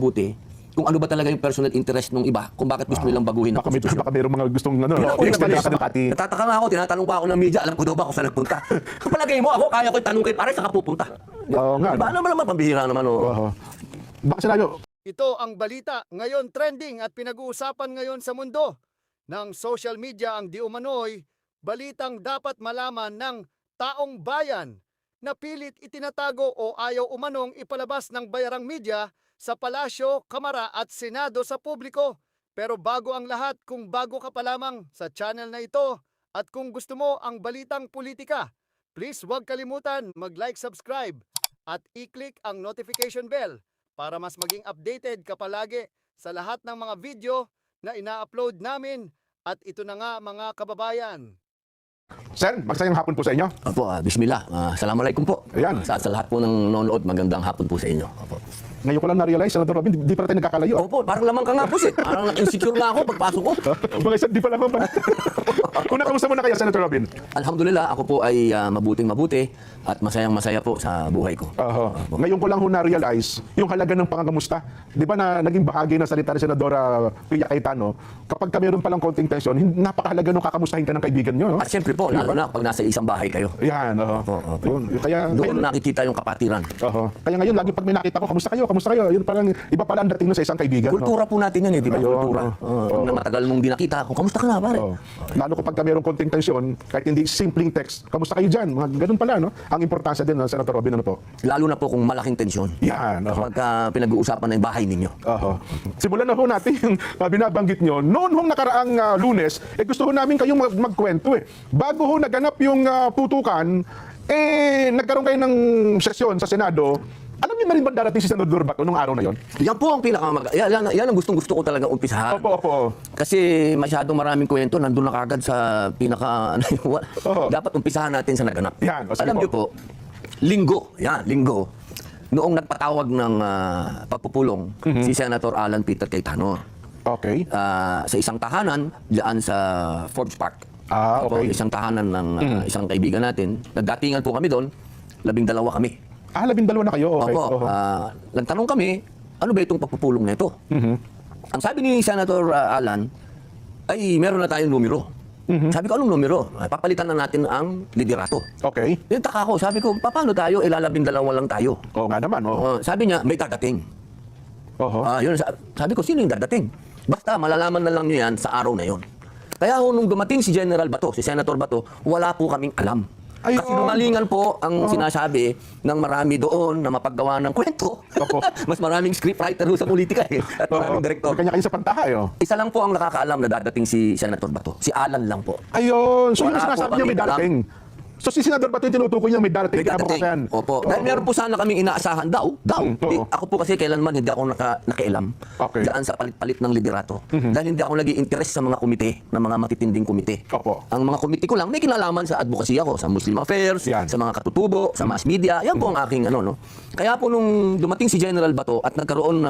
buti kung ano ba talaga yung personal interest ng iba, kung bakit gusto nilang baguhin ang konstitusyon. Baka mayroong mga gustong Natataka nga ako, tinatanong pa ako ng media, alam ko daw ba kung saan nagpunta. Palagay mo ako, kaya ko itanong kay pare, saka pupunta. Oo nga. Diba naman pambihira naman. Baka sinayo. Ito ang balita ngayon trending at pinag-uusapan ngayon sa mundo ng social media ang di umano'y balitang dapat malaman ng taong bayan na pilit itinatago o ayaw umanong ipalabas ng bayarang media sa palasyo, kamara at senado sa publiko. Pero bago ang lahat, kung bago ka pa lamang sa channel na ito at kung gusto mo ang balitang politika, please huwag kalimutan mag-like, subscribe at i-click ang notification bell para mas maging updated ka palagi sa lahat ng mga video na ina-upload namin. At ito na nga mga kababayan. Sir, magsayang hapon po sa inyo. Opo, bismillah. Assalamualaikum po. Ayan. Sa lahat po ng nanonood, magandang hapon po sa inyo. Opo. Ngayon ko lang na-realize, Senator Robin, di pa tayo nagkakalayo. Opo, parang lamang ka nga po, sir. Parang insecure na ako pagpasok ko. Mga isa, di pa lamang pa. Una, kamusta muna kayo, Senator Robin? Alhamdulillah, ako po ay mabuting-mabuti at masayang-masaya po sa buhay ko. Ngayon ko lang ho na-realize yung halaga ng pangangamusta. Di ba na naging bahagi ng salita ni Senadora Pia Cayetano, kapag ka meron palang konting tension, napakahalaga nung kakamustahin ka ng kaibigan nyo. At siyempre po, lalo na pag nasa isang bahay kayo. Yan, Kaya, doon nakikita yung kapatiran. Kaya ngayon, lagi pag may nakita ko, kamusta kayo? Yun parang, iba pala ang dating nun sa isang kaibigan. Kultura po natin yan, di ba? Kultura. Pag na matagal mong di nakita, kamusta ka na, pare? Lalo kapag ka merong konting tensyon, kahit hindi simpleng text, kamusta kayo dyan? Mga ganun pala, no? Ang importansya din, Senator Robin, ano po? Lalo na po kung malaking tensyon. Yan. Kapag pinag-uusapan na yung bahay ninyo. Simulan na ho natin yung binabanggit nyo. Noon hong nakaraang Lunes, gusto ho namin kayong magkwento eh. Bago ho naganap yung putukan, nagkaroon kayo ng sesyon sa Senado. Alam niyo na rin ba darating si Senador Bato nung araw na yon? Yan po ang yan ang gustong-gusto ko talaga umpisahan. Opo. Kasi masyadong maraming kwento, nandun na kagad sa pinaka... Dapat umpisahan natin sa naganap. Yan, alam niyo po, linggo, noong nagpatawag ng pagpupulong si Senator Alan Peter Cayetano. Okay. Sa isang tahanan diyan sa Forbes Park. Okay. Isang tahanan ng isang kaibigan natin. Nagdatingan po kami doon, 12 kami. 12 na kayo, okay. Opo, nagtanong kami, ano ba itong pagpupulong na ito? Ang sabi ni Senator Alan, ay meron na tayong numero. Sabi ko, anong numero? Papalitan na natin ang liderato. Okay. Yung taka ko, sabi ko, paano tayo? 12 lang tayo. Oo nga naman, sabi niya, may dadating. Yun, sabi ko, sino yung dadating? Basta malalaman na lang niyo yan sa araw na yon. Kaya nung dumating si General Bato, si Senator Bato, wala po kaming alam. Kasi lumalingan po ang sinasabi ng marami doon na mapaggawa ng kwento. Mas maraming scriptwriter sa politika at maraming direktor. Kanya-kanya sa pantahay, Isa lang po ang nakakaalam na dadating si Senator Bato. Si Alan lang po. Ayun. So yung Wala sinasabi po niya may kami darating. So si Senador Bato yung tinutukoy niya may darating. Opo. Dahil meron po sana kaming inaasahan daw. Ako po kasi kailanman hindi ako nakialam daan sa palit-palit ng liderato. Dahil hindi ako naging interest sa mga komite, ng mga matitinding komite. Ang mga komite ko lang, may kinalaman sa advocacy ako, sa Muslim Affairs, sa mga katutubo, sa mass media. Yan po ang aking no. Kaya po nung dumating si General Bato at nagkaroon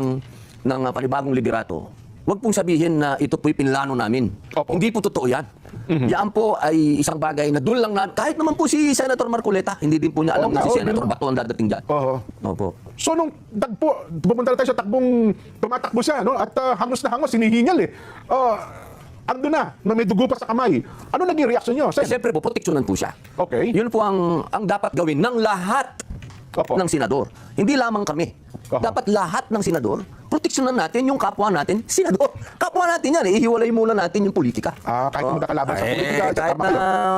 ng panibagong liderato, huwag pong sabihin na ito po'y pinlano namin. Hindi po totoo yan. Yan po ay isang bagay na doon lang kahit naman po si Senator Marcoleta, hindi din po niya alam na si Senator Bato ang dadating dyan. Opo. So nung pupunta na tayo sa takbong tumatakbo siya, no? At hangos na hangos, sinihingal ando na may dugo pa sa kamay. Ano naging reaksyon niyo? Siyempre po, proteksyonan po siya. Okay. Yun po ang dapat gawin ng lahat ng senador. Hindi lamang kami. Dapat lahat ng senador, proteksyonan natin yung kapwa natin, senador. Kapwa natin yan, ihiwalay muna natin yung politika. Kahit magkakalaban sa politika. Kahit na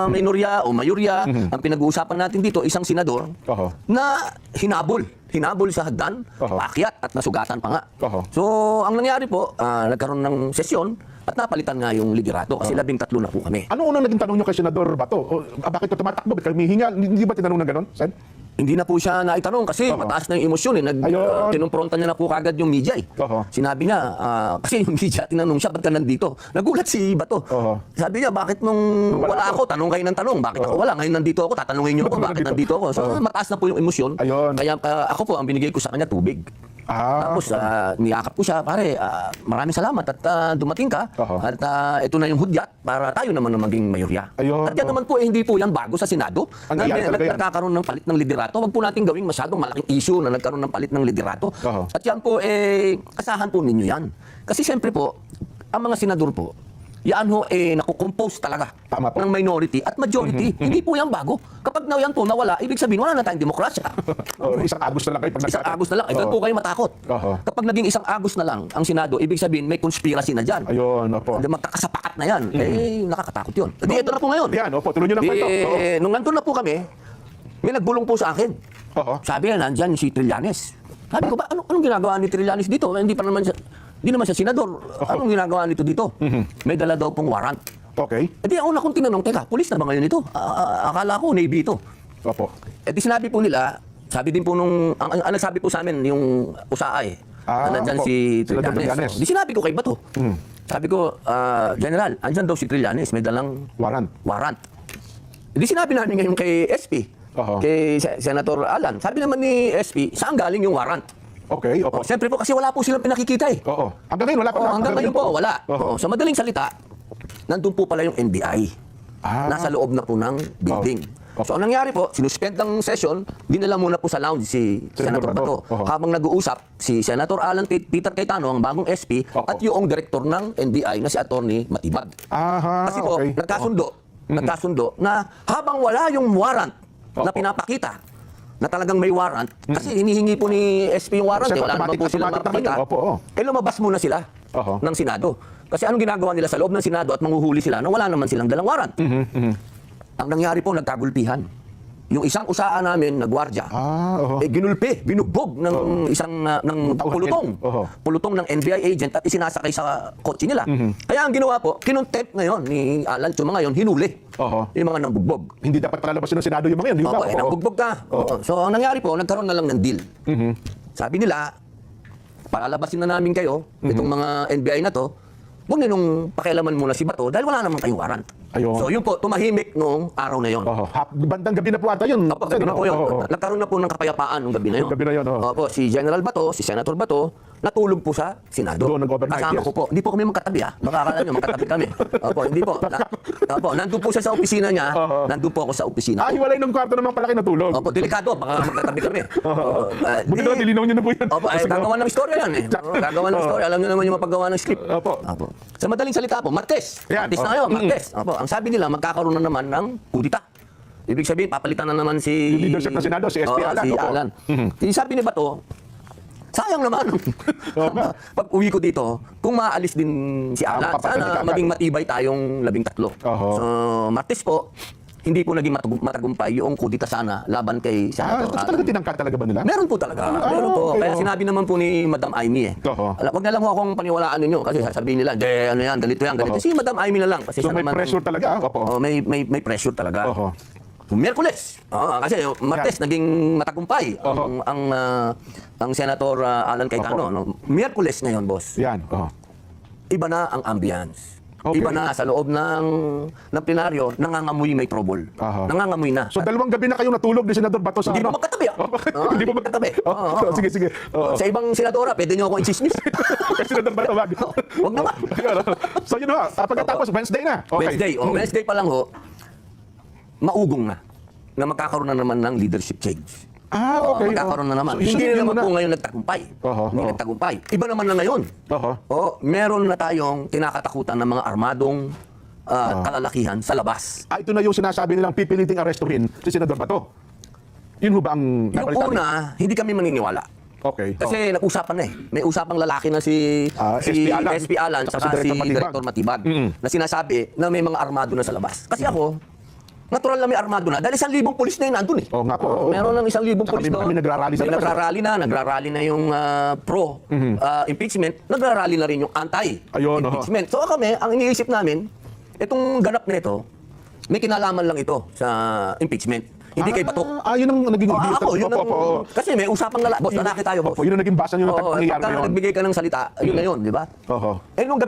minorya o mayorya, ang pinag-uusapan natin dito, isang senador na hinabol sa hagdan, paakyat at nasugatan pa nga. So, ang nangyari po, nagkaroon ng sesyon at napalitan nga yung liderato kasi 13 na po kami. Ano unang naging tanong nyo kay Senador Bato? Bakit ka tumatakbo? Bakit kami hingal? Hindi ba tinanong na gano'n, Sen? Hindi na po siya naitanong kasi mataas na yung emosyon tinumpronta niya na po kagad yung media Sinabi niya, kasi yung media tinanong siya, ba't ka nandito? Nagulat si Bato. Sabi niya, bakit nung wala ako, tanong kayo ng tanong, bakit ako wala? Ngayon nandito ako, tatanungin niyo ako, bakit nandito ako? So mataas na po yung emosyon. Kaya ako po, ang binigay ko sa kanya, tubig. Tapos niyakap ko siya, pare, maraming salamat at dumating ka. At ito na yung hudyat para tayo naman na maging mayorya. Ayun, At yan naman po, hindi po yan bago sa Senado. Ang nangyari talaga yan. Nagkakaroon ng palit ng liderato. Huwag po natin gawing masyadong malaking issue na nagkaroon ng palit ng liderato. At yan po, asahan po ninyo yan. Kasi siyempre po, ang mga senador po, yan ho, nakukompose talaga Tama po. ng minority at majority. Hindi po yan bago. Kapag na yan po nawala, ibig sabihin, wala na tayong demokrasya. Isang Agos na lang kayo pag Isang Agos na lang. Huwag po kayo matakot. Kapag naging isang Agos na lang ang Senado, ibig sabihin may conspiracy na dyan. Ayun, opo. Magkakasapakat na yan. Nakakatakot yun. Di, ito na po ngayon. Yan, opo, tuloy nyo ng kwento. Nung nandun na po kami, may nagbulong po sa akin. Sabi niya, nandyan si Trillanes. Sabi ko, ba, anong ginagawa ni Trillanes dito? Hindi naman siya senador. Anong ginagawa nito dito? May dala daw pong warrant. Okay. Di ako na kong tinanong, teka, pulis na ba ngayon ito? Akala ko, Navy ito. Opo. Di sinabi po nila, sabi din po ang nagsabi po sa amin, yung usaay, na nandyan opo. si Senator Trillanes. Trillanes. Di sinabi ko kay Bato. Sabi ko, General, andyan daw si Trillanes, may dalang warrant. Di sinabi namin ngayon kay SP, kay Senator Alan. Sabi naman ni SP, saan galing yung warrant? Okay, opo. Siyempre po, kasi wala po silang pinakikita eh. Oo. Hanggang ngayon, wala pa. Hanggang ngayon po, wala. Sa madaling salita, nandun po pala yung NBI. Nasa loob na po ng building. So, ang nangyari po, sinuspend ang session, dinala muna po sa lounge si Senator Bato. Habang nag-uusap, si Senator Alan Peter Cayetano, ang bagong SP, at yung direktor ng NBI na si Attorney Matibag. Kasi po, nagkasundo na habang wala yung warrant na pinapakita, na talagang may warrant, kasi hinihingi po ni SP yung warrant, wala naman po silang mapakita. Lumabas muna sila ng Senado. Kasi anong ginagawa nila sa loob ng Senado at manghuhuli sila na wala naman silang dalang warrant. Ang nangyari po, nagkagulpihan. Yung isang usaan namin na gwardiya, ginulpi, binugbog ng isang ng pulutong ng NBI agent at isinasakay sa kotse nila. Kaya ang ginawa po, kinontempt ngayon ni Alan Chuma ngayon, hinuli yung mga nangbugbog. Hindi dapat palalabasin ng Senado yung mga yan, di ba? Nangbugbog ka. So ang nangyari po, nagkaroon na lang ng deal. Sabi nila, palalabasin na namin kayo, itong mga NBI na to, huwag ninong pakialaman muna si Bato dahil wala naman kayong warrant. So yun po, tumahimik noong araw na yun. Bandang gabi na po ata yun. Gabi na po yun. Nagkaroon na po ng kapayapaan noong gabi na yun. Opo, si General Bato, si Senator Bato, natulog po sa Senado. Doon nag-overnight, Kasama ko po. Hindi po kami magkatabi Baka akala nyo, magkatabi kami. Opo, hindi po. Opo, nandun po siya sa opisina niya. Nandun po ako sa opisina ko. Hiwalay ng kwarto naman pala kayo natulog. Opo, delikado. Baka magkatabi kami. Buti na, dilinaw nyo na po yan. Opo, gagawa ng istorya yan Gagawa ng istorya. Alam nyo naman yung mapagawa ng script. Opo. Sa madaling salita po, Martes. Martes na ngayon, Martes. Opo, ang sabi nila, magkakaroon na naman ng kudita. Ibig sabihin, papalitan na naman si leadership ng Senado, si SP Alan. Si Alan. Sabi ni Bato, sayang naman. Pag uwi ko dito, kung maalis din si Alan, sana maging matibay tayong 13. So, Martes po, hindi po naging matagumpay yung kudita sana laban kay Senator Alan. Talaga tinangka talaga ba nila? Meron po talaga. Meron po. Kaya sinabi naman po ni Madam Amy Wag na lang ho akong paniwalaan ninyo kasi sasabihin nila, ano yan, ganito yan, ganito. Si Madam Amy na lang. Kasi So may pressure talaga? May pressure talaga. Miyerkules. Kasi Martes naging matagumpay ang Senator Alan Cayetano. Miyerkules ngayon, boss. Yan. Iba na ang ambience. Iba na sa loob ng plenaryo, nangangamoy may trouble. Nangangamoy na. So dalawang gabi na kayong natulog ni Senador Bato sa Hindi pa magkatabi. Hindi pa magkatabi. Sige. Sa ibang senadora, pwede niyo ako i-chismis. Senador Bato, wag. Huwag naman. So yun ho, pagkatapos Wednesday na. Wednesday pa lang ho, maugong na magkakaroon na naman ng leadership change. Magkakaroon na naman. Hindi na naman po ngayon nagtagumpay. Hindi nagtagumpay. Iba naman na ngayon. Meron na tayong kinakatakutan ng mga armadong kalalakihan sa labas. Ito na yung sinasabi nilang pipiliting arestuhin si Senador Bato. Yun ho ba ang Yung una, hindi kami maniniwala. Kasi nag-usapan na May usapang lalaki na si SP Alan saka si Director Matibag na sinasabi na may mga armado na sa labas. Kasi ako, natural na may armado na dahil 1,000 pulis na yun nandun nga po. Meron ng 1,000 pulis doon. May nagrarally sa labas. Nagrarally na yung pro impeachment, nagrarally na rin yung anti-impeachment. So kami, ang iniisip namin, itong ganap na ito, may kinalaman lang ito sa impeachment. Hindi kay Bato. Yun ang naging kasi may usapang boss, lalaki tayo, boss. Yun ang naging basa nyo ng pangyayari na yun. Nagbigay ka ng salita, yun na yun, di ba? Nung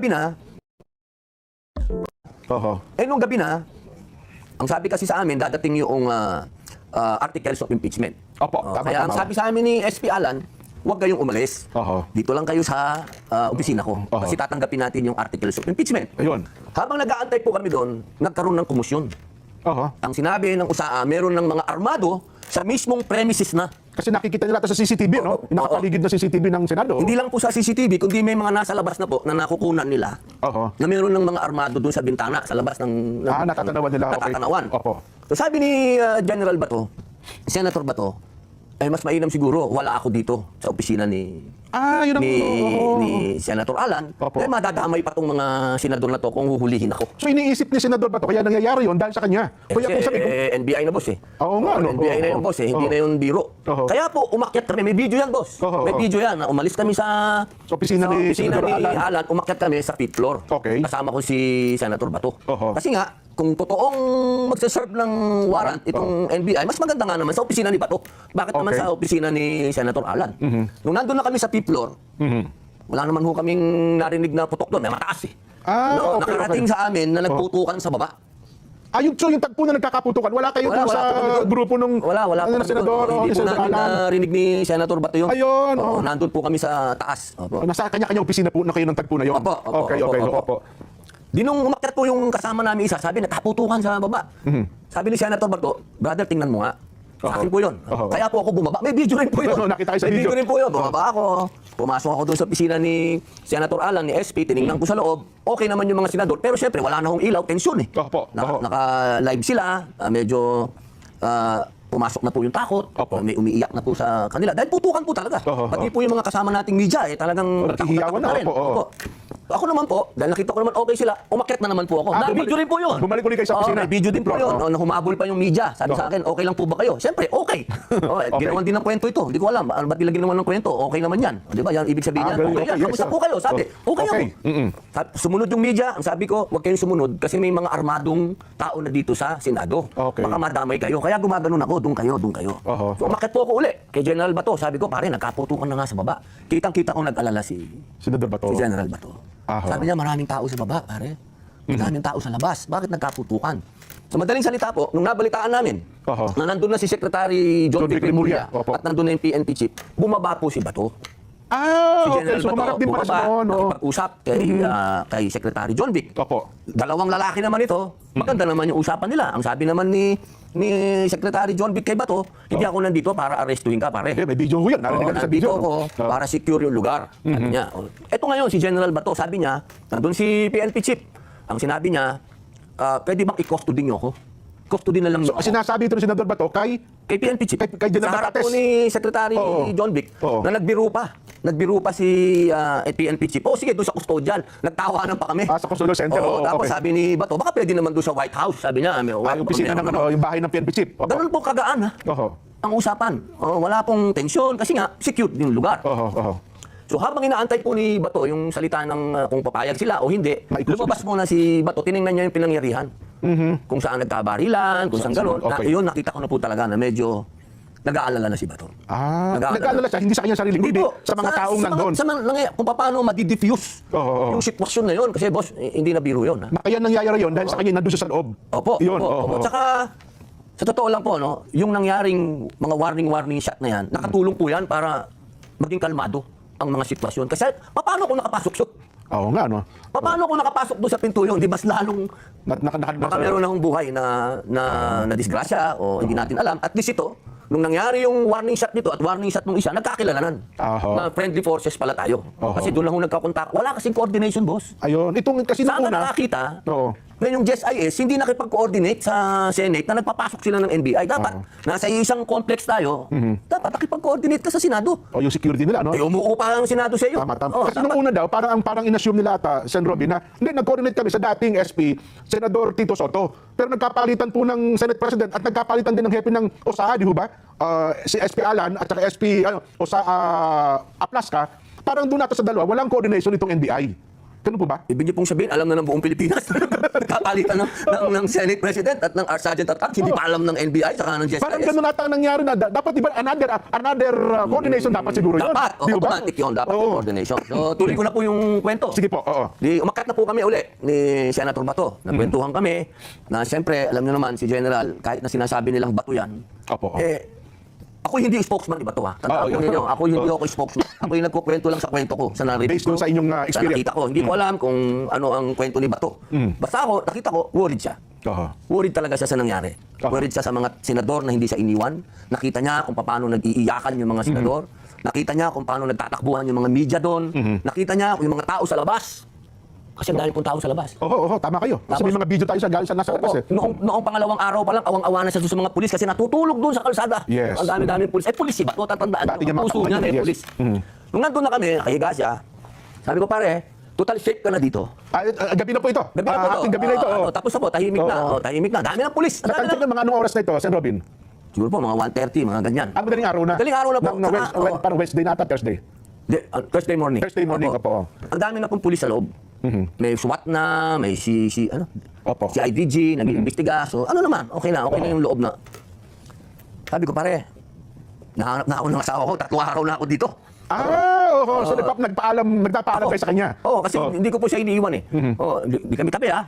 gabi na, ang sabi kasi sa amin, dadating yung articles of impeachment. Kaya ang sabi sa amin ni SP Alan, huwag kayong umalis. Oho. Dito lang kayo sa opisina ko. Oho. Kasi tatanggapin natin yung articles of impeachment. Ayun. Habang nag-aantay po kami doon, nagkaroon ng komosyon. Oho. Ang sinabi ng USAA, meron ng mga armado sa mismong premises na. Kasi nakikita nila ito sa CCTV, no? Oo. Nakapaligid na CCTV ng Senado. Hindi lang po sa CCTV, kundi may mga nasa labas na po na nakukunan nila. Oho. Na meron ng mga armado doon sa bintana, sa labas ng... Natatanawan nila. Okay. Natatanawan. Opo. So sabi ni General Bato, Senator Bato, ay mas mainam siguro, wala ako dito sa opisina ni Yun ang... ni Senator Alan. Opo. Dahil madadamay pa tong mga senador na to kung huhulihin ako. So iniisip ni Senador Bato, kaya nangyayari yun dahil sa kanya. Kaya kung sabi ko, NBI na boss eh. Oo nga, no? NBI na Oo. yung boss eh, hindi Oo. na yung biro. Oo. Kaya po, umakyat kami, may video yan boss. Oo. May video yan, na umalis kami sa opisina ni Senator Alan. Alan, umakyat kami sa 5th floor. Okay. Kasama ko si Senator Bato. Oo. Kasi nga, kung totoong magsaserve ng warrant itong NBI, mas maganda nga naman sa opisina ni Bato. Bakit naman Okay. sa opisina ni Senator Alan? Nung nandun na kami sa 5th floor, wala naman ho kaming narinig na putok doon. May mataas eh. Okay, Nakarating sa amin na nagputukan sa baba. so yung tagpo na nagkakaputukan, wala kayo Wala, dun wala sa po kami doon. grupo nung Wala po na kami Senador doon. o Hindi po Senator namin Alan? narinig ni Senator Bato yun. Ayun, Oo, oo. nandun po kami sa taas. Opo. Nasa kanya-kanya opisina po na kayo ng tagpo na yun? Opo, opo, Okay, opo, okay, opo. opo. Di nung umakyat po yung kasama namin isa, sabi, nagkaputukan sa baba. Sabi ni Senator Bato, brother, tingnan mo nga. Sa akin po yun. Oo. Kaya po ako bumaba. May video rin po yun. Oo, nakita ko sa May video. video rin po yun. Bumaba ako. Pumasok ako doon sa opisina ni Senator Alan, ni SP. Tinignan ko sa loob. Okay naman yung mga senador. Pero syempre, wala na akong ilaw. Tensyon eh. Opo, opo. Naka-live sila. Medyo pumasok na po yung takot. Opo. May umiiyak na po sa kanila. Dahil putukan po talaga. Oo, Pati po yung mga kasama nating media talagang naghihiyawan na. rin. Opo, oo. Opo. Ako naman po, dahil nakita ko naman okay sila, umakyat na naman po ako. Video rin po yun. Bumalik ulit kayo sa opisina. May video din po yun. Oo. Na humabol pa yung media. Sabi sa akin, okay lang po ba kayo? Siyempre, okay. Ginawan din ng kwento ito. Hindi ko alam. Ba't nila ginawan ng kwento? Okay naman yan. Di ba? Yan, ibig sabihin yan. Ganun, Okay yan. yes, Kamusta sir. po kayo? Sabi, okay ako. Mm-mm. Sumunod yung media. Ang sabi ko, huwag kayong sumunod kasi may mga armadong tao na dito sa Senado. Okay. Baka madamay kayo. Kaya gumaganon ako. Doon kayo, doon kayo. Oho. So, umakyat po ako uli. Kay General Bato, sabi ko, pare, nagkaputukan na nga sa baba. Kitang-kita ko nag-alala si Senador Bato. General Bato. Aha. Sabi niya, maraming tao sa baba, pare. Maraming tao sa labas. Bakit nagkaputukan? Sa madaling salita po, nung nabalitaan namin, Oho. na nandun na si Secretary John Vic Rimulya Opo. at nandun na yung PNP chief, bumaba po si Bato. Si Okay. So humarap din pala bumaba, sa noon. nakipag-usap kay Secretary John Vic. Opo. Dalawang lalaki naman ito. Maganda naman yung usapan nila. Ang sabi naman ni Secretary John Vic kay Bato, hindi ako nandito para arestuhin ka, pare. May video ho yan. Narinig ka sa Nandito video. ako para secure yung lugar. Sabi niya. Ito ngayon, si General Bato, sabi niya, nandun si PNP chief. Ang sinabi niya, pwede bang i-custody niyo ako? Custody na lang niyo ako. Sinasabi ito ni Senador Bato kay Kay PNP chief. Kay General Sa harap Bacates. po ni Secretary Oo. John Vic Oo. na nagbiro pa. Nagbiro pa si PNP chief. O sige, doon sa custodial. Nagtawanan pa kami. sa Consular Center. Oo, Oo, tapos okay. sabi ni Bato, baka pwede naman doon sa White House. Sabi niya, may Yung opisina ng yung bahay ng PNP chief. Opo. Ganun po kagaan ha. Oho. Ang usapan. Wala pong tensyon kasi nga secure din yung lugar. Oho. Oho. So habang inaantay po ni Bato yung salita ng kung papayag sila o hindi, Maikusog. lumabas muna si Bato, tiningnan niya yung pinangyarihan. Kung saan nagkabarilan, kung saan gano'n. Okay. Yun, nakita ko na po talaga na medyo nag-aalala na si Bato. Nag-aalala siya, hindi sa kanya sarili, kundi sa mga taong nandun. Kung paano madi-diffuse Oo. yung sitwasyon na yun. Kasi boss, hindi na biro yun. Ha? Kaya nangyayari yun dahil sa kanya nandun siya sa loob. Opo, Yun. opo. Tsaka, sa totoo lang po, no, yung nangyaring mga warning shot na yan, nakatulong po yan para maging kalmado ang mga sitwasyon. Kasi, paano kung nakapasok siya? Oo nga, no? Paano kung nakapasok doon sa pinto yun? Di mas lalong baka meron akong buhay na disgrasya o hindi natin alam. At least ito, nung nangyari yung warning shot nito at warning shot nung isa, nagkakilalanan. Aho. Na friendly forces pala tayo. Oho. Kasi doon lang ako nagkakontak. Wala kasing coordination, boss. Ayun. Itong kasi Saan nung ka una. nakakita? Oo. Ngayon yung GSIS, hindi nakipag-coordinate sa Senate na nagpapasok sila ng NBI. Dapat, nasa isang complex tayo, dapat nakipag-coordinate ka sa Senado. O yung security nila, no? Eh, umuupo pa ang Senado sa iyo. Tama, tama. Oh, Kasi nung una daw, parang inassume nila ata, Sen. Robin, na hindi, nag-coordinate kami sa dating SP, Senador Tito Soto. Pero nagkapalitan po ng Senate President at nagkapalitan din ng hepe ng OSA, di ho ba? Si SP Alan at saka SP Aplaska. Parang doon nato sa dalawa, walang coordination itong NBI. Ganun po ba? Ibig niyo pong sabihin, alam na ng buong Pilipinas. Nagkapalitan ng Senate President at ng Sergeant at Arms, hindi pa alam ng NBI saka ng GSIS. Parang ganun ata ang nangyari na dapat di ba another coordination dapat siguro yun. Dapat, Di ba? automatic yun, dapat Oo. coordination. So, tuloy ko na po yung kwento. Sige po, oo. Di, umakyat na po kami uli ni Senator Bato. Nagkwentuhan kami na siyempre, alam niyo naman, si General, kahit na sinasabi nilang bato yan, Opo. eh, Ako hindi spokesman, iba to ha. Tandaan Oo, ko ninyo, ako hindi ako spokesman. Ako yung nagkukwento lang sa kwento ko, sa narrative Based dun sa inyong, Sa experience. nakita ko. Hindi ko alam kung ano ang kwento ni Bato. Basta ako, nakita ko, worried siya. Oo. Worried talaga siya sa nangyari. Worried siya sa mga senador na hindi siya iniwan. Nakita niya kung paano nag-iiyakan yung mga senador. Nakita niya kung paano nagtatakbuhan yung mga media doon. Nakita niya kung yung mga tao sa labas. Kasi ang dami pong tao sa labas. Oo, tama kayo. Kasi may mga video tayo sa galing sa nasa labas eh. Noong pangalawang araw pa lang, awang-awa na siya sa mga pulis kasi natutulog doon sa kalsada. Yes. Ang dami-dami pulis. Pulis si Bato, tatandaan. Dati niya mga Puso niya, kapulisan, yes. pulis. Nung nandun na kami, nakahiga siya, sabi ko, pare, total safe ka na dito. Gabi na po ito. Gabi na po to. Ating gabi na ito. Tapos na po, tahimik na. Tahimik na. Dami ng pulis. Dami Natansin na. ng mga anong oras na ito, Sen. Robin? Siguro po, mga 1:30, mga ganyan. Madaling araw na. Madaling araw na po. Parang Wednesday na ata, Thursday. Thursday morning. Thursday morning, opo. Ang dami na pong pulis sa loob. May SWAT na, may Opo. si IDG, nag-iimbestiga. So, ano naman, okay na yung loob na. Sabi ko, pare, nahanap na ako ng asawa ko, 3 araw na ako dito. Oo. So, nagpapaalam kayo sa kanya. Oo, kasi hindi ko po siya iniiwan eh. Hindi kami tabi ha.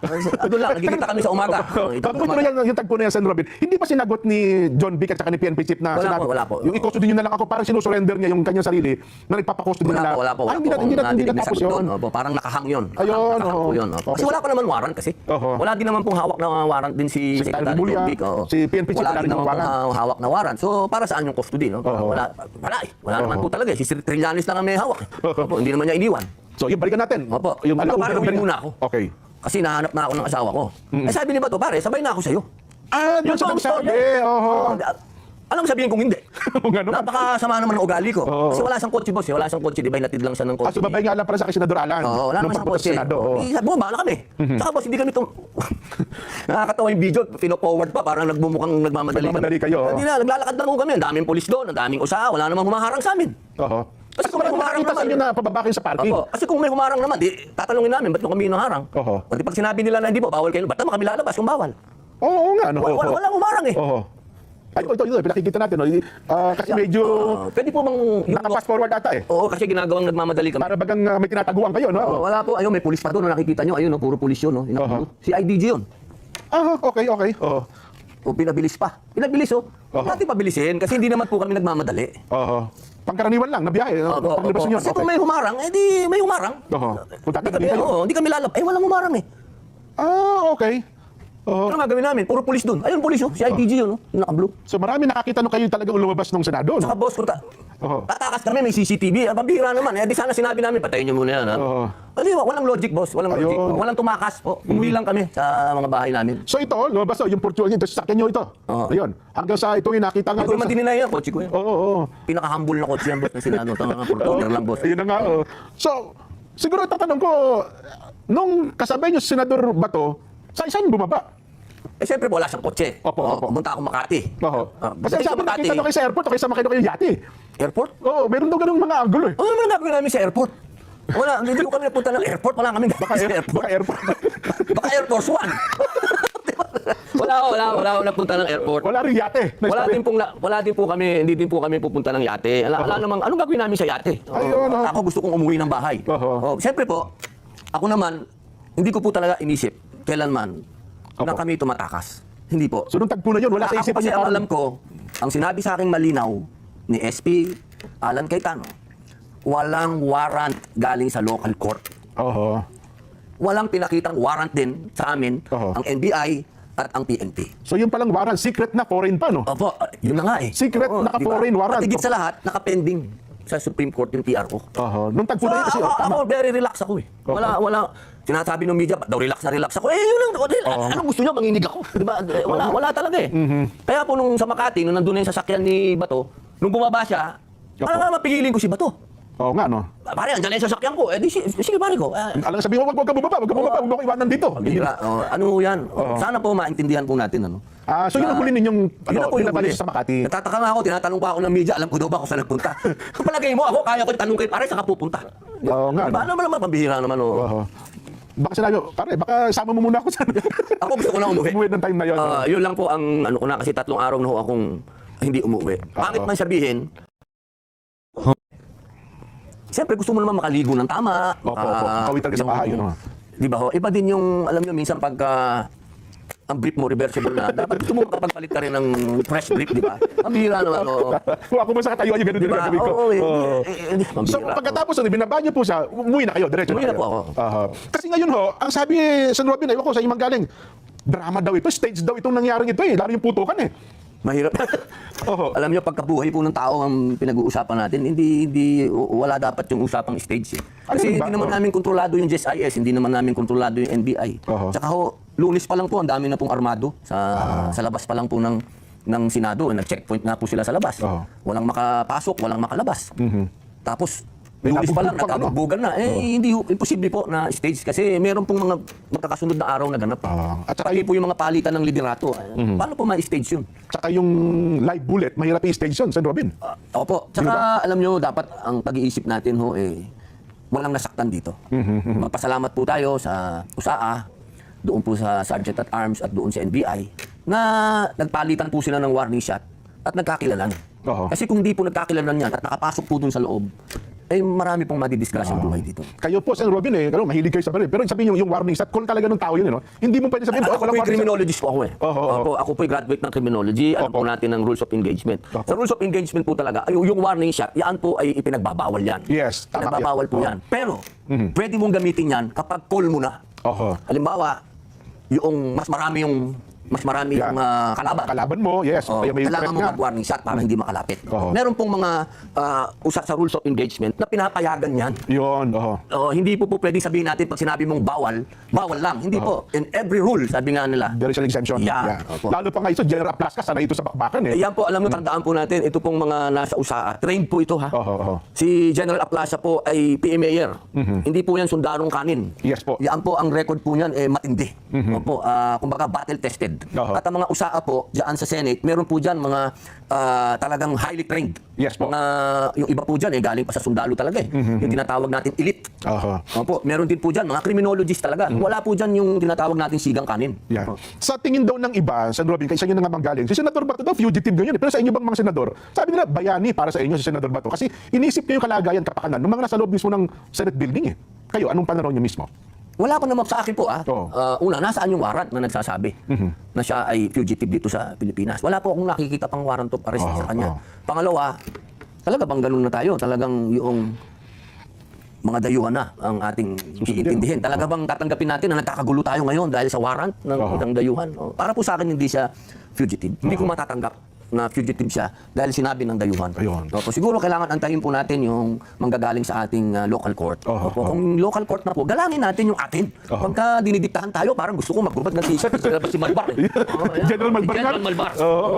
Doon lang, nagkikita kami sa umaga. Tagpo na yan, yung tagpo na yan, Sen. Robin. Hindi pa sinagot ni John Vic at saka ni PNP Chief na Wala po. Yung i-custody nyo na lang ako, parang sinusurrender niya yung kanyang sarili na nagpapakustody na. Wala po. Hindi na tapos yun. Opo, parang nakahang yun. Ayun, Nakahang po oo. yun. Kasi wala pa naman warrant kasi. Oo. Wala din naman pong hawak na warrant din si Secretary Mulya, Vic, oo. si PNP Chief, Wala wala din rin naman warrant. pong hawak na warrant. So, para saan yung custody, no? Oo. Wala naman po talaga. Si Trillanes lang ang may hawak. Opo, hindi naman niya iniwan. So, yung balikan natin. Opo. Yung Ano, pare, uwi muna ako. Okay. Kasi nahanap na ako ng asawa ko. Eh sabi ni Bato, pare, sabay na ako sa'yo. Doon sa Yun po ang nagsabi. story. Oo. Anong sabihin kung hindi? Kung ano man. Napakasama naman ng ugali ko. Oo. Kasi wala siyang kotse, boss. Wala siyang kotse. Di ba hinatid lang siya ng kotse? Sumabay nga lang para sa akin, Senador Alan. Oo, wala Nung naman siyang pagpunta sa kotse. Senado. Oo. Bumaba na kami. Saka boss, hindi kami nakakatawa yung video. Pino-forward pa. Parang nagbumukhang nagmamadali Nagmamadali kayo, oo. Hindi na, naglalakad lang kami. Ang daming pulis doon. Ang daming usa. Wala namang humaharang sa amin. Oo. Kasi kung may humarang Nakita sa naman. inyo na pababa kayo sa parking. Opo. Kasi kung may humarang naman, di tatanungin namin, ba't nyo kami naharang? Oo. Pati pag sinabi nila na hindi po, bawal kayo, ba't naman kami lalabas kung bawal? Oo nga. No? Walang humarang eh. Oo. Ay, ito, pinakikita natin. No? Kasi medyo Pwede po bang... nakapass forward ata eh. Oo, kasi ginagawang nagmamadali kami. Para bagang may tinataguan kayo, no? Wala po. Ayun, may pulis pa doon. Nakikita nyo. Ayun, no, puro pulis yun. No? Si IDG yun. Okay. Oo. O, pinabilis pa. Pinabilis, oh. Huwag natin pabilisin kasi hindi naman po kami nagmamadali. Oo. Pangkaraniwan lang na biyahe. Paglabas nyo. Kasi kung may humarang, eh di may humarang. Oo. Kung Hindi tatabi kami, kayo. hindi kami lalab. Walang humarang eh. Okay. Oo. Ano nga gawin namin? Puro pulis doon. Ayun, pulis, oh. Si IDG yun, oh. Yung naka-blue. So marami nakakita nung kayo talagang lumabas ng Senado, no? Saka boss, kung Oo. tatakas kami, may CCTV. Pambihira naman. Eh, di sana sinabi namin, patayin nyo muna yan. Ha? Oo. Kasi walang logic, boss. Walang logic. Ayun. Walang tumakas po. Umuwi lang kami sa mga bahay namin. So ito, lumabas yung fortune nyo, ito sasakyan nyo ito. Oo. Ayun. Hanggang sa ito yung nakita nga. Hindi ko naman dininay yan, kotse ko yan. Oo. Pinaka-humble na kotse yan, boss, na sinano. Tanga nga, portoner lang, boss. Ayun na nga. So, siguro tatanong ko, nung kasabay nyo si Senador Bato, saan bumaba? Eh, siyempre, wala siyang kotse. Opo. Pumunta ako Makati. Oo. Kasi Kasi sabi nakita nyo kayo sa airport, o kayo sa kayo kayo yate. Airport? Oo, meron daw ganung mga angulo eh. Ano naman ang gagawin namin sa airport? Wala, hindi ko kami napunta ng airport. Wala kami Baka airport. Baka Air Force One. wala napunta ng airport. Wala rin yate. Wala din po kami, hindi din po kami pupunta ng yate. Wala namang, anong gagawin namin sa yate? Ayun, oo. Ako gusto kong umuwi ng bahay. Siyempre po, ako naman, hindi ko po talaga inisip kailanman na kami tumatakas. Hindi po. So nung tagpo na yun, wala sa Ako isipan kasi niya. ang alam ko, ang sinabi sa akin malinaw ni SP Alan Cayetano, walang warrant galing sa local court. Oo. Walang pinakitang warrant din sa amin, ang NBI at ang PNP. So yung palang warrant, secret na foreign pa, no? Opo, yun na nga eh. Secret, naka-foreign warrant. At higit sa lahat, nakapending sa Supreme Court yung PR ko. Nung tagpo na yun kasi, Ako, very relax ako eh. Wala, sinasabi ng media, daw relax ako. Eh, yun lang, anong gusto niyo, manginig ako. Diba? Wala talaga eh. Kaya po nung sa Makati, nung nandun na yung sasakyan ni Bato, nung bumaba siya, parang nga mapigilin ko si Bato. Oo nga, no? Pare, andyan na yung sasakyan ko. Eh, sige pare ko. Alam, sabi mo, wag ka bumaba, huwag mo ko iwanan dito. Bira, ano yan? Sana po maintindihan po natin. Ano? So yun ang huli ninyong Yun na po yung huli. sa Makati. Natataka nga ako, tinatanong pa ako ng media, alam ko daw ba kung saan nagpunta. Kung palagay mo ako, kaya ko itanong kay pare, saan ka pupunta? Oo nga, Diba, no? ano naman, pambihira naman. Oh. Oo. Baka sinabi, pare, baka sama mo muna ako sa... Ako gusto ko na umuwi. Umuwi ng time na yun. Yun lang po ang ano ko na, kasi 3 araw na ho akong hindi umuwi. Bakit man sabihin, siyempre gusto mo naman makaligo ng tama. Opo. Kawit talaga sa bahay, yun. Di ba ho? Iba din yung, alam nyo, minsan pagka ang brief mo reversible na, dapat gusto mo makapagpalit ka rin ng fresh brief, di ba? Mambihira naman, oo. Kung ako mo sa katayuan yung ganun din Diba? ang gagawin ko. Oo, Oo. So mambihira. pagkatapos nun, binaba niyo po siya, umuwi na kayo, diretso Umuwi na kayo. po ako. Aha. Kasi ngayon ho, ang sabi San Robin, ayoko sa imang galing, drama daw ito, stage daw itong nangyaring ito lalo yung putukan Mahirap. Oo. Alam niyo, pagkabuhay po ng tao ang pinag-uusapan natin, wala dapat yung usapang stage. Kasi Ano ba? hindi naman namin kontrolado yung GSIS, hindi naman namin kontrolado yung NBI. Oo. Tsaka Lunes pa lang po, ang dami na pong armado sa labas pa lang po ng Senado. Nag-checkpoint na po sila sa labas. Oo. Walang makapasok, walang makalabas. Tapos, May Lunes pa lang, nabugbog pa, ano? nagkabugbugan na. Hindi imposible po na stage kasi meron pong mga magkakasunod na araw na ganap. At saka Pati po yung mga palitan ng liderato. Paano po ma-stage yun? Tsaka yung live bullet, mahirap i-stage yun, San Robin. Opo. Tsaka alam nyo, dapat ang pag-iisip natin walang nasaktan dito. Magpasalamat po tayo sa USAA, doon po sa Sergeant at Arms at doon sa NBI, na nagpalitan po sila ng warning shot at nagkakilalan. Oo. Kasi kung hindi po nagkakilalan yan at nakapasok po doon sa loob, marami pong madidisgrasya ang buhay dito. Kayo po, San Robin, mahilig kayo sa baril. Pero sabihin yung warning shot, kung talaga ng tao yun, hindi mo pwede sabihin, Ako po walang yung warning shot. criminologist po ako Oo. Opo, ako po yung graduate ng criminology. Alam Opo. po natin ng rules of engagement. Opo. Sa rules of engagement po talaga, yung warning shot, yan po ay ipinagbabawal yan. Yes, tama Pinagbabawal yan. po Oo. yan. Pero, pwede mong gamitin yan kapag call mo na. Oho. Halimbawa, yung mas marami Yeah. yung kalaban. Kalaban mo, yes. Oh, Kaya may kailangan threat mo nga. mag-warning shot para hindi makalapit. Oo. Meron pong mga usa sa rules of engagement na pinapayagan yan. Yun, oho. Hindi po pwedeng sabihin natin pag sinabi mong bawal, bawal lang. Hindi po. In every rule, sabi nga nila. There is an exemption. Yeah. Opo. Lalo pa nga ito, General Plaska, sana ito sa bakbakan Yan po, alam mo, tandaan po natin, ito pong mga nasa USAA, trained po ito ha. Oho. Si General Aplaza po ay PMAyer. Hindi po yan sundarong kanin. Yes po. Yan po, ang record po niyan matindi. Opo, kumbaga battle tested. Oho. At ang mga USAA po, diyan sa Senate, meron po diyan mga talagang highly trained. Yes po. Yung iba po diyan galing pa sa sundalo talaga Yung tinatawag natin elite. Oho. Opo, meron din po diyan mga criminologist talaga. Wala po diyan yung tinatawag natin sigang kanin. Yan. Opo. Sa tingin daw ng iba, San Robin, kaysa inyo na nga manggaling, si Senador Bato daw, fugitive ganyan. Pero sa inyo bang mga senador, sabi nila, bayani para sa inyo si Senador Bato. Kasi inisip niyo yung kalagayan, kapakanan, ng mga nasa loob mismo ng Senate building Kayo, anong pananaw niyo mismo? Wala pa naman sa akin po Oo. Una, nasaan yung warrant na nagsasabi na siya ay fugitive dito sa Pilipinas? Wala po akong nakikita pang warrant of arrest sa kanya. Pangalawa, talaga bang ganun na tayo? Talagang yung mga dayuhan na ang ating iintindihin. Talaga bang tatanggapin natin na nagkakagulo tayo ngayon dahil sa warrant ng dayuhan? Para po sa akin, hindi siya fugitive. Hindi ko matatanggap na fugitive siya dahil sinabi ng dayuhan. Ayun. Opo, siguro kailangan antayin po natin yung manggagaling sa ating local court. Opo, kung local court na po, galangin natin yung atin. Pagka dinidiktahan tayo, parang gusto ko magbubad ng t-shirt. Si Malbar General Malbar nga. General Malbar.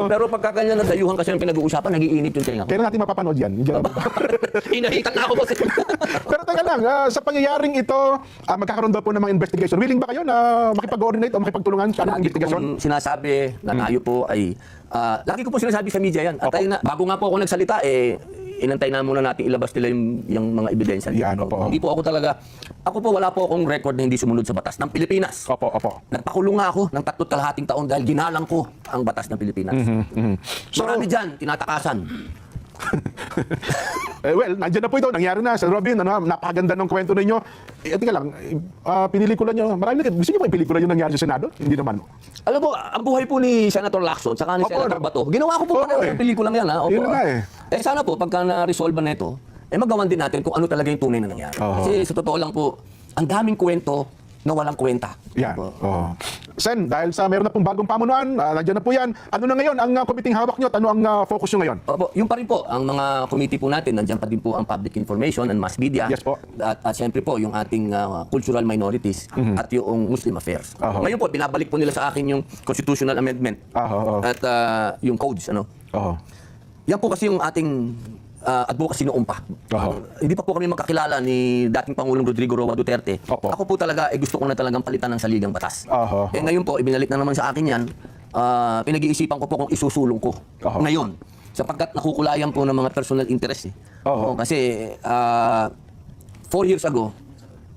Pero pagka kanya na dayuhan kasi yung pinag-uusapan, nagiinit yung tinga ko. Kailan natin mapapanood yan? Inahitan na ako kasi. Pero teka lang, sa pangyayaring ito, magkakaroon daw po ng mga investigation. Willing ba kayo na makipag-coordinate o makipagtulungan sa Lagi investigation? kong sinasabi na tayo po ay lagi ko po sinasabi sa media yan. At tayo na, bago nga po ako nagsalita, inantay na muna natin ilabas nila yung mga ebidensya. Yan, opo. Hindi po ako talaga, wala po akong record na hindi sumunod sa batas ng Pilipinas. Opo. Nagpakulong nga ako ng 3.5 taon dahil ginalang ko ang batas ng Pilipinas. So- Marami dyan, tinatakasan. Well, nandiyan na po ito. Nangyari na. Sir Robin, napakaganda ng kwento ninyo. Tika lang, pinelikula nyo. Marami na. Gusto nyo ba yung pelikula yung nangyari sa Senado? Hindi naman. Alam mo, ang buhay po ni Senator Lacson saka ni Opo, Senator Bato, ginawa ko po Opo, yung pelikulang yan. Opo. Yun na nga Sana po, pagka na-resolve na ito, magawan din natin kung ano talaga yung tunay na nangyari. Oo. Kasi sa totoo lang po, ang daming kwento na walang kwenta. Yan. Opo. Sen, dahil sa meron na pong bagong pamunuan, nandiyan na po yan. Ano na ngayon ang committing hawak nyo at ano ang focus nyo ngayon? Opo, yung pa rin po, ang mga committee po natin, nandiyan pa din po ang public information and mass media. Yes po. At siyempre po, yung ating cultural minorities at yung Muslim affairs. Oho. Ngayon po, binabalik po nila sa akin yung constitutional amendment Oho. at yung codes. Oo. Yan po kasi yung ating advocacy noon pa. Oho. Hindi pa po kami magkakilala ni dating Pangulong Rodrigo Roa Duterte. Opo. Ako po talaga, gusto ko na talagang palitan ng saligang batas. Oho. Ngayon po, ibinalik na naman sa akin yan. Pinag-iisipan ko po kung isusulong ko. Oho. Ngayon, sapagkat nakukulayan po ng mga personal interest. Oho. Kasi 4 years ago,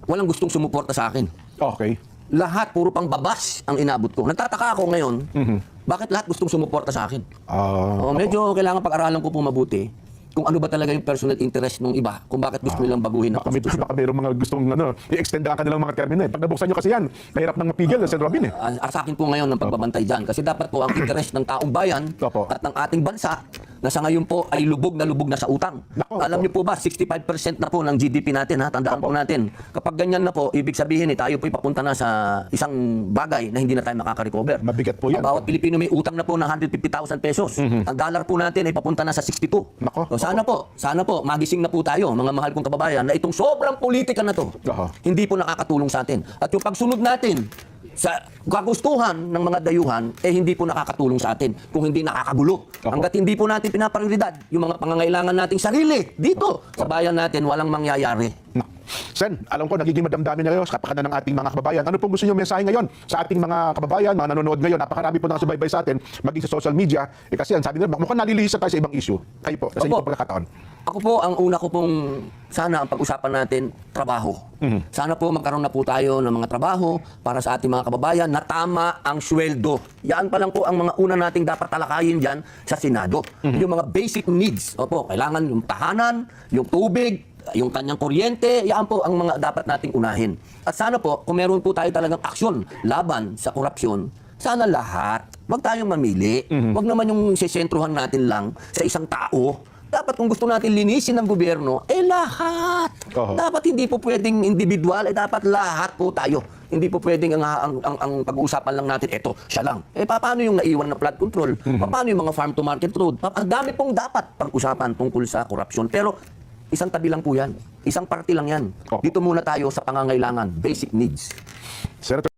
walang gustong sumuporta sa akin. Okay. Lahat, puro pang babas ang inabot ko. Nagtataka ako ngayon, bakit lahat gustong sumuporta sa akin? Ah, Medyo kailangan pag-aralan ko po mabuti kung ano ba talaga yung personal interest ng iba, kung bakit gusto nilang baguhin ang konstitusyon. Baka mayroong mga gustong i-extend ang kanilang mga termino. Pag nabuksan nyo kasi yan, mahirap nang mapigil, Sen. Robin. Sa akin po ngayon ng pagbabantay dyan. Kasi dapat po ang interes ng taong bayan Opo. at ng ating bansa na sa ngayon po ay lubog na sa utang. Nako, Alam opo. niyo po ba, 65% na po ng GDP natin, ha? Tandaan po natin. Kapag ganyan na po, ibig sabihin tayo po ipapunta na sa isang bagay na hindi na tayo makaka-recover. Mabigat po yan. Ang bawat Pilipino may utang na po ng 150,000 pesos. Ang dollar po natin ay papunta na sa 62. Nako, So, sana po, magising na po tayo, mga mahal kong kababayan, na itong sobrang politika na to, Aha. hindi po nakakatulong sa atin. At yung pagsunod natin sa kagustuhan ng mga dayuhan, hindi po nakakatulong sa atin kung hindi nakakagulo. Hanggat hindi po natin pinaprioridad yung mga pangangailangan nating sarili dito sa bayan natin, walang mangyayari. No. Sen, alam ko nagiging madamdamin na kayo sa kapakanan ng ating mga kababayan. Ano pong gusto niyo mensahe ngayon sa ating mga kababayan, mga nanonood ngayon? Napakarami po nakasubaybay sa atin, maging sa social media. Kasi yan, sabi nila, mukhang nalilihis tayo sa ibang issue. Kayo po, sa inyong pagkakataon. Ako po, ang una ko pong sana ang pag-usapan natin, trabaho. Sana po magkaroon na po tayo ng mga trabaho para sa ating mga kababayan na tama ang sweldo. Yan pa lang po ang mga una nating dapat talakayin dyan sa Senado. Yung mga basic needs. Opo, kailangan yung tahanan, yung tubig, yung kanyang kuryente, yan po ang mga dapat nating unahin. At sana po, kung meron po tayo talagang aksyon laban sa korupsyon, sana lahat, wag tayong mamili. Wag naman yung sisentruhan natin lang sa isang tao. Dapat kung gusto natin linisin ng gobyerno, lahat. Oo. Dapat hindi po pwedeng individual, dapat lahat po tayo. Hindi po pwedeng ang pag-uusapan lang natin, eto, siya lang. Paano yung naiwan na flood control? Paano yung mga farm to market road? Ang dami pong dapat pag-usapan tungkol sa korupsyon. Pero isang tabi lang po yan. Isang party lang yan. Opo. Dito muna tayo sa pangangailangan, basic needs. Senator